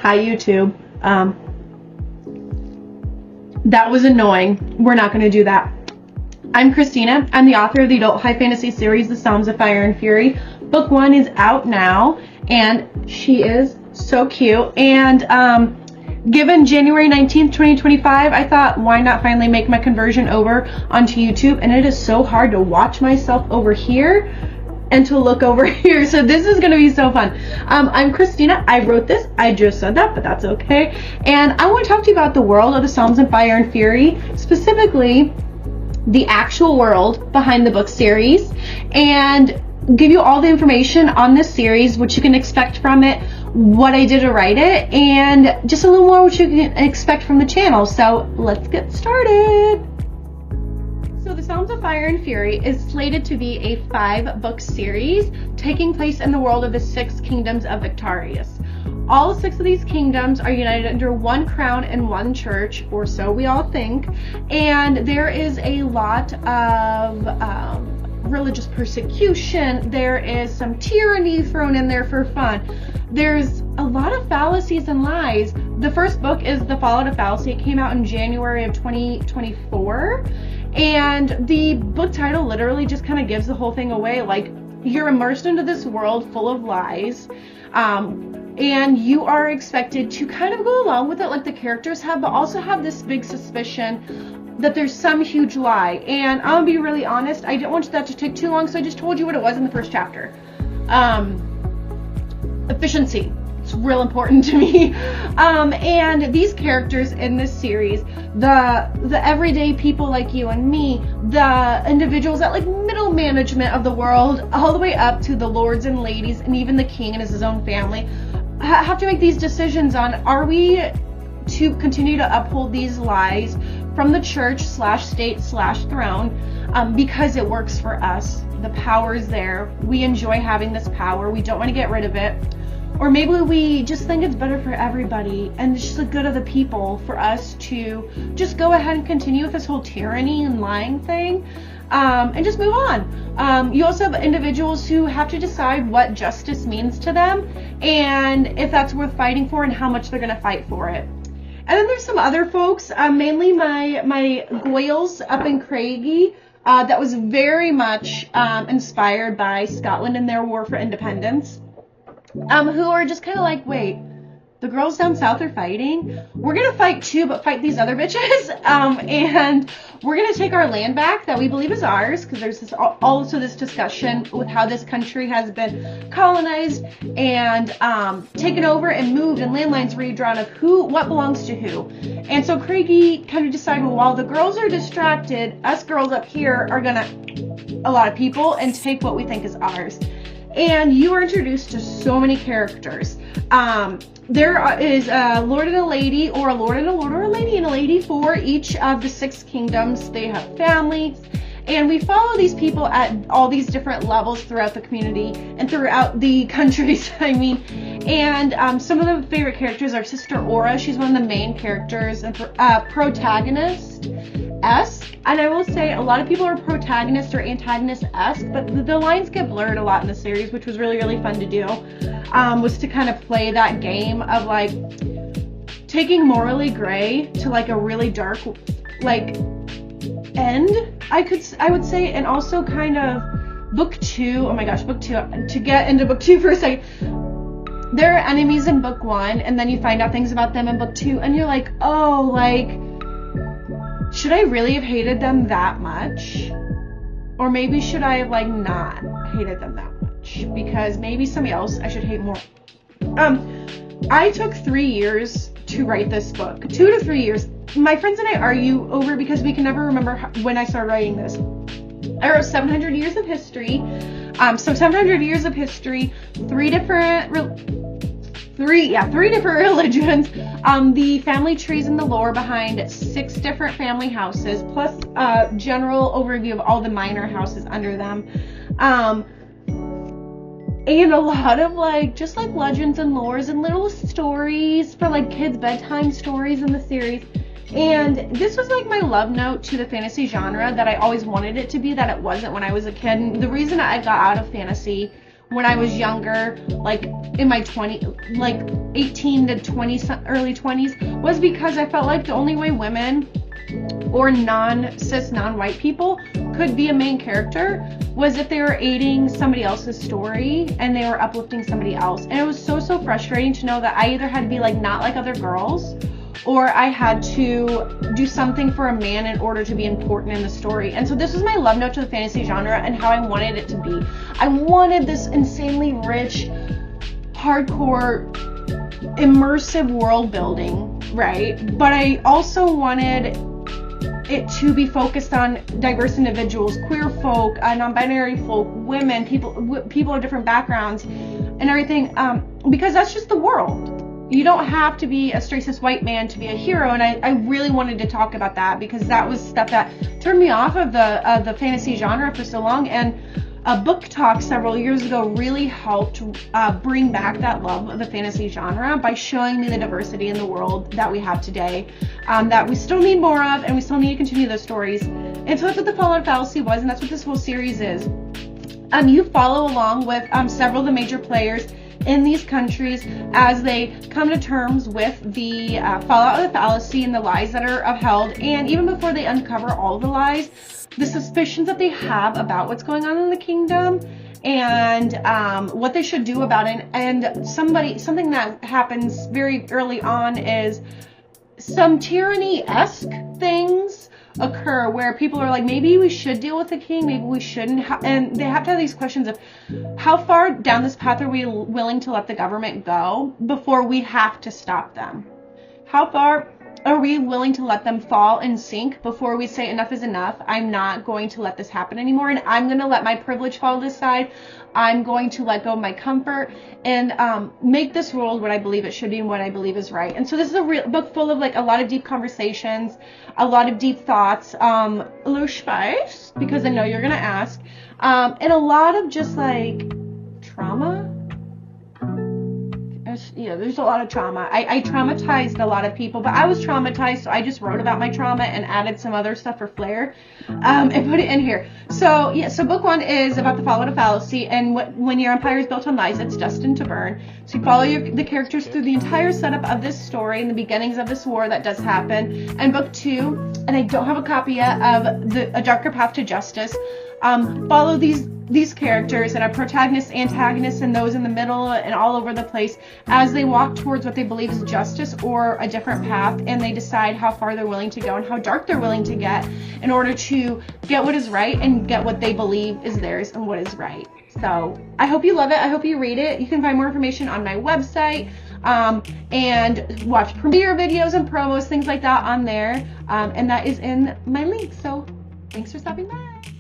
Hi, YouTube. That was annoying. We're not going to do that. I'm Kristina. I'm the author of the adult high fantasy series, The Psalms of Fire and Fury. Book 1 is out now, and she is so cute. And given January 19th, 2025, I thought, why not finally make my conversion over onto YouTube? And it is so hard to watch myself over here and to look over here. So this is going to be so fun. I'm Kristina. I wrote this. I just said that, but that's okay. And I want to talk to you about the world of the Psalms of Fire and Fury, specifically the actual world behind the book series, and give you all the information on this series, what you can expect from it, what I did to write it, and just a little more what you can expect from the channel. So let's get started. So the Psalms of Fire and Fury is slated to be a 5-book series taking place in the world of the 6 Kingdoms of Victarius. All 6 of these kingdoms are united under one crown and one church, or so we all think, and there is a lot of religious persecution. There is some tyranny thrown in there for fun. There's a lot of fallacies and lies. The first book is The Fallout of Fallacy. It came out in January of 2024, and the book title literally just kind of gives the whole thing away. Like, you're immersed into this world full of lies, and you are expected to kind of go along with it like the characters have, but also have this big suspicion that there's some huge lie. And I'll be really honest, I didn't want that to take too long, so I just told you what it was in the first chapter. Efficiency. It's real important to me. And these characters in this series, the everyday people like you and me, the individuals at like middle management of the world, all the way up to the lords and ladies, and even the king and his own family, have to make these decisions on, are we to continue to uphold these lies from the church / state / throne, because it works for us. The power is there. We enjoy having this power. We don't want to get rid of it. Or maybe we just think it's better for everybody and it's just the good of the people for us to just go ahead and continue with this whole tyranny and lying thing, and just move on. You also have individuals who have to decide what justice means to them and if that's worth fighting for and how much they're going to fight for it. And then there's some other folks, mainly my Goyles up in Craigie, that was very much inspired by Scotland and their war for independence. Who are just kind of like, wait, the girls down south are fighting? We're going to fight too, but fight these other bitches. And we're going to take our land back that we believe is ours, because there's also this discussion with how this country has been colonized and taken over and moved, and landlines redrawn of what belongs to who. And so Craigie kind of decided, well, while the girls are distracted, us girls up here are going to, a lot of people, and take what we think is ours. And you are introduced to so many characters. There is a lord and a lady, or a lord and a lord, or a lady and a lady for each of the 6 kingdoms. They have families, and we follow these people at all these different levels throughout the community and throughout the countries, I mean. And some of the favorite characters are Sister Aura. She's one of the main characters and protagonist-esque. And I will say, a lot of people are protagonist or antagonist-esque, but the lines get blurred a lot in the series, which was really, really fun to do. Was to kind of play that game of like taking morally gray to like a really dark like end, I would say. And also kind of book 2, oh my gosh, book 2, to get into book 2 for a second. There are enemies in book 1, and then you find out things about them in book 2, and you're like, oh, like, should I really have hated them that much? Or maybe should I have like not hated them that much? Because maybe somebody else I should hate more. I took 3 years to write this book. 2 to 3 years. My friends and I argue over because we can never remember when I started writing this. I wrote 700 years of history. So 700 years of history, 3 different religions, the family trees and the lore behind 6 different family houses, plus a general overview of all the minor houses under them. And a lot of like, just like legends and lores and little stories for like kids' bedtime stories in the series. And this was like my love note to the fantasy genre that I always wanted it to be, that it wasn't when I was a kid. And the reason I got out of fantasy when I was younger, like in my 20s, like 18 to 20, early 20s, was because I felt like the only way women or non-cis, non-white people could be a main character was if they were aiding somebody else's story and they were uplifting somebody else. And it was so frustrating to know that I either had to be like not like other girls, or I had to do something for a man in order to be important in the story. And so this was my love note to the fantasy genre and how I wanted it to be. I wanted this insanely rich, hardcore, immersive world building, right? But I also wanted it to be focused on diverse individuals, queer folk, non-binary folk, women, people of different backgrounds and everything, because that's just the world. You don't have to be a straight cis white man to be a hero, and I really wanted to talk about that because that was stuff that turned me off of the fantasy genre for so long. And AuthorTok several years ago really helped bring back that love of the fantasy genre by showing me the diversity in the world that we have today, that we still need more of, and we still need to continue those stories. And so that's what the Fallout Fallacy was, and that's what this whole series is. You follow along with several of the major players in these countries as they come to terms with the fallout of the fallacy and the lies that are upheld, and even before they uncover all the lies, the suspicions that they have about what's going on in the kingdom and what they should do about it. And something that happens very early on is some tyranny-esque things occur where people are like, maybe we should deal with the king, maybe we shouldn't, and they have to have these questions of how far down this path are we willing to let the government go before we have to stop them? How far are we willing to let them fall and sink before we say enough is enough? I'm not going to let this happen anymore, and I'm going to let my privilege fall to the side. I'm going to let go of my comfort and make this world what I believe it should be and what I believe is right. And so this is a real book full of like a lot of deep conversations, a lot of deep thoughts, a little spice, because I know you're going to ask, and a lot of just like trauma. There's a lot of trauma. I traumatized a lot of people, but I was traumatized, so I just wrote about my trauma and added some other stuff for flair, and put it in here. So book one is about the fallout of fallacy, and when your empire is built on lies, it's destined to burn. So you follow the characters through the entire setup of this story and the beginnings of this war that does happen. And book two, and I don't have a copy yet, of A Darker Path to Justice, follow these characters and our protagonists, antagonists, and those in the middle and all over the place as they walk towards what they believe is justice or a different path, and they decide how far they're willing to go and how dark they're willing to get in order to get what is right and get what they believe is theirs and what is right. So I hope you love it. I hope you read it. You can find more information on my website, and watch premiere videos and promos, things like that on there, and that is in my link. So thanks for stopping by.